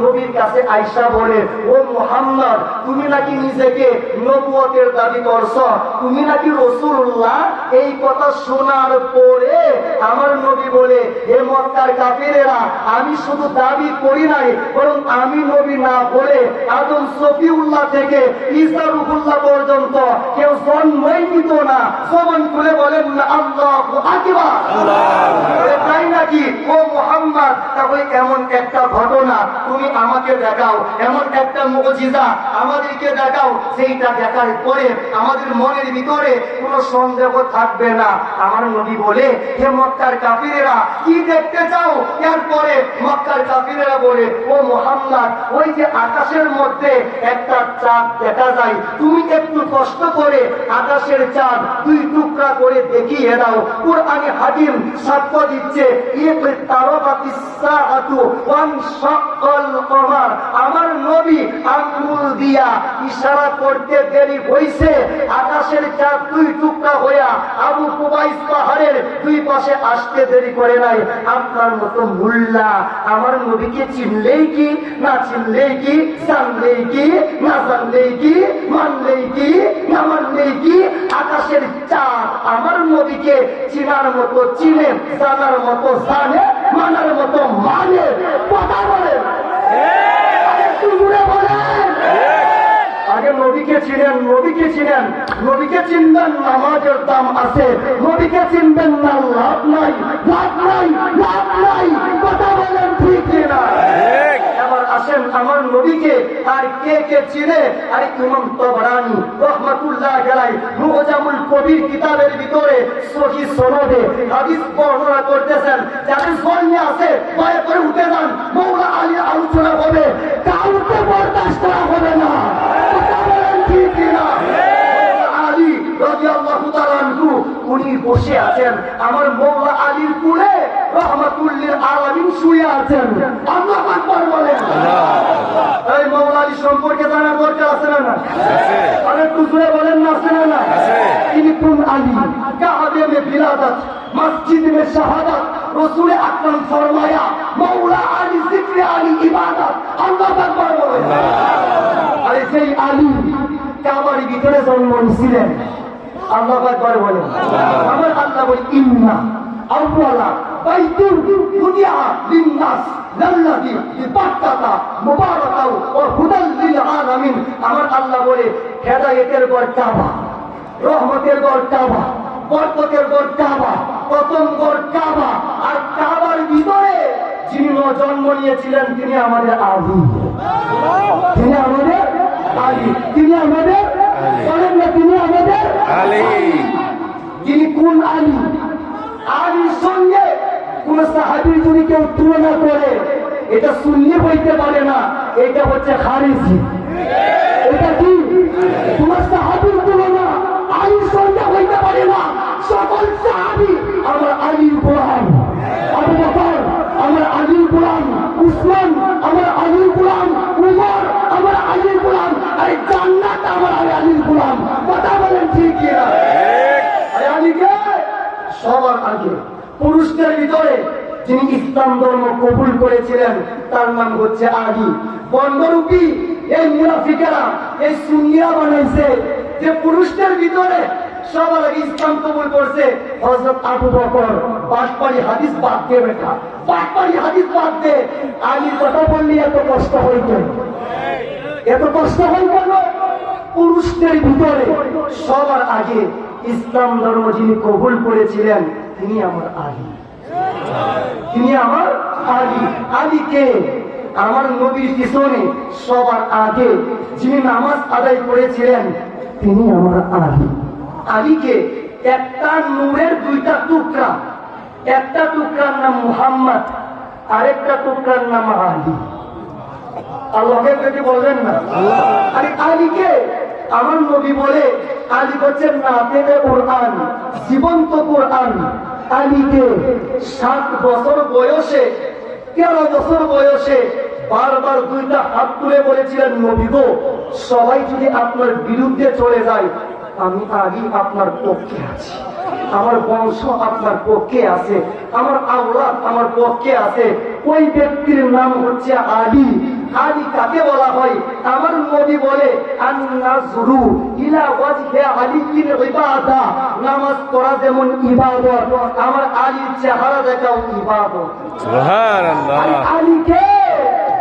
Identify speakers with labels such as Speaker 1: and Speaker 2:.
Speaker 1: নবীর কাছে আয়েশা বলে, ও মুহাম্মদ, তুমি নাকি নিজেকে নবুয়তের দাবি করছো, তুমি নাকি রাসূলুল্লাহ? এই কথা শোনার পরে আমার নবী বলে, হে মক্কার কাফিরেরা, আমি শুধু দাবি করি নাই, বরং আমি নবী না বলে আদম সফিউল্লাহ থেকে ঈসা রূহুল্লাহ পর্যন্ত কেউ জন্মই নিত না। জবান খুলে বলেন না আল্লাহু আকবার। তাই নাকি? ও মুহাম্মদ, তাহলে এমন একটা ঘটনা তুমি আমাকে দেখাও, এমন একটা মুজিজা আমাদেরকে দেখাও, সেইটা দেখার পরে আমাদের মনের ভিতরে কোনো সন্দেহ থাকবে না। আমার নবী বলে, হে মক্কার কাফিরেরা, কি দেখতে চাও? এরপরে মক্কার কাফিরেরা বলে, ও মুহাম্মদ, ওই যে আকাশের মধ্যে একটা চাঁদ দেখা যায়, তুমি একটু কষ্ট করে আকাশের চাঁদ দুই টুকরা করে দেখিয়ে দাও। কুরআনে হাকিম সাক্ষ্য দিচ্ছে, আমার নবী আঙ্গুল দিয়া ইশারা করতে দেরি হইছে, আকাশের চাঁদ দুই টুকরা হইয়া আবু কুবাইস পাহাড়ের দুই পাশে আসতে দেরি করে নাই। আপনার মতো মুল্লা আমার নবীকে চিনলেই কি, না চিনলেই কি, জানলেই কি, না জানলেই কি, মানলেই কি, না মানলেই কি, আকাশের চাঁদ আমার নবীকে চিনার মতো চিনে, জানার মতো জানে, মানার মতো মানে। কথা বলেন, একটু জুড়ে বলেন। আগে নবীকে চিনেন, নবীকে চিনেন, নবীকে চিনবেন, নামাজের দাম আছে। নবীকে চিনবেন না, লাভ নাই, লাভ নাই, লাভ নাই। কথা বলেন ঠিক না? এবার আসেন আমার নবীকে আর কে কে চিনে? আর ইমাম তাবরানী রাহমাতুল্লাহ আলাইহি মুজামুল কবির কিতাবের ভিতরে সহিহ সনদে হাদিস বর্ণনা করতেছেন। যাদের সন্নি আছে দয়া করে উঠে যান, মাওলা আলী আলোচনা হবে, কাউকে বরদাস্ত করা হবে না। উনি বসে আছেন, আমার মৌলা আলীর কুলে রহমাতুল্লিল আলামিন শুয়ে আছেন। আল্লাহু আকবার বলেন। এই মৌলা আলী সম্পর্কে জানার দরকার আছে না? আর একটু জোরে বলেন না, আছে না? তিনি কোন আলী? কাবে মে বিলাদত, মসজিদ মে শাহাদাত, রাসূল আকরাম ফরমায়া, মৌলা আলী জিক্রে আলী ইবাদত। আল্লাহু আকবার বলেন। আরে সেই আলী কাবার ভিতরে জন্ম নিয়েছিলেন। আল্লাহু আকবার বলেন। আমার আল্লাহ বলে, ইন্না আউয়ালা বাইতুন বুদিআ লিন-নাস লাল্লাযী বিবাক্কাতা মুবারাকাও ওয়া হুদাল লিল আলামিন। আমার আল্লাহ বলে, হেদায়েতের ঘর কাবা, রহমতের ঘর কাবা, বরকতের ঘর কাবা, প্রথম ঘর কাবা। আর কাবার ভিতরে যিনি জন্ম নিয়েছিলেন তিনি আমাদের আলী, তিনি আমাদের আলী, তিনি আমাদের বলেন না, তিনি আমাদের আলী। তিনি কোন আলী? আলীর সঙ্গে কোন সাহাবী যদি কেউ তুলনা করে, এটা সুন্নি হইতে পারে না, এটা হচ্ছে খারিজি। এটা কি? তোমার সাহাবীর তুলনা আলীর সঙ্গে হইতে পারে না। সকল সাহাবী আমার আলীর গোলাম। আবু বকর আমার আলীর গোলাম, উসমান আমার আলীর গোলাম, উমর আমার আলীর গোলাম, আর জান্নাত আমার আলীর গোলাম। কথা বলেন ঠিক কিনা? আলীকে সবার আগে পুরুষদের ভিতরে যিনি ইসলাম ধর্ম কবুল করেছিলেন তার নাম হচ্ছে আলী। বন্ধরূপী এই মুনাফিকেরা, এই সুন্নিরা বানাইছে যে পুরুষদের ভিতরে সবার আগে ইসলাম কবুল করছে হযরত আবু বকর। বাটপারি হাদিস বাদ দিয়ে, বেটা বাটপারি হাদিস বাদ দে। আলীর কথা বললে এত কষ্ট হয় কেন? এত কষ্ট হয় কেন? পুরুষদের ভিতরে সবার আগে ইসলাম ধর্ম যিনি কবুল করেছিলেন তিনি আমার আলী, তিনি আমার আলী। আলীকে আমার নবীর পিছনে সবার আগে যিনি নামাজ আদায় করেছিলেন তিনি আমার আলী। আলীকে একটা নূরের দুইটা টুকরা, একটা টুকরার নাম মুহাম্মদ, আরেকটা টুকরার নাম আলী। আল্লাহকে যদি বলবেন না, আরে আলীকে আমার নবী বলে, আলী হচ্ছেন নাতেবে কুরআন, জীবন্ত কুরআন। আলীকে 7 বছর বয়সে, 13 বছর বয়সে বারবার দুইটা হাত তুলে বলেছিলেন, নবী গো, সবাই যদি আপনার বিরুদ্ধে চলে যায়, আমি আলী আপনার পক্ষে আছি। আমার বংশ আপনার পক্ষে আছে, আমার আওলাদ আমার পক্ষে আছে। ওই ব্যক্তির নাম হচ্ছে আলী। আলী কাকে বলা হয়? আমার নবী বলে আন-নাযরু ইলা ওয়াজহি আলীর ইবাদা, নামাজ পড়া যেমন ইবাদত, আমার আলীর চেহারা দেখাও ইবাদত।
Speaker 2: সুবহানাল্লাহ।
Speaker 1: আলী কে?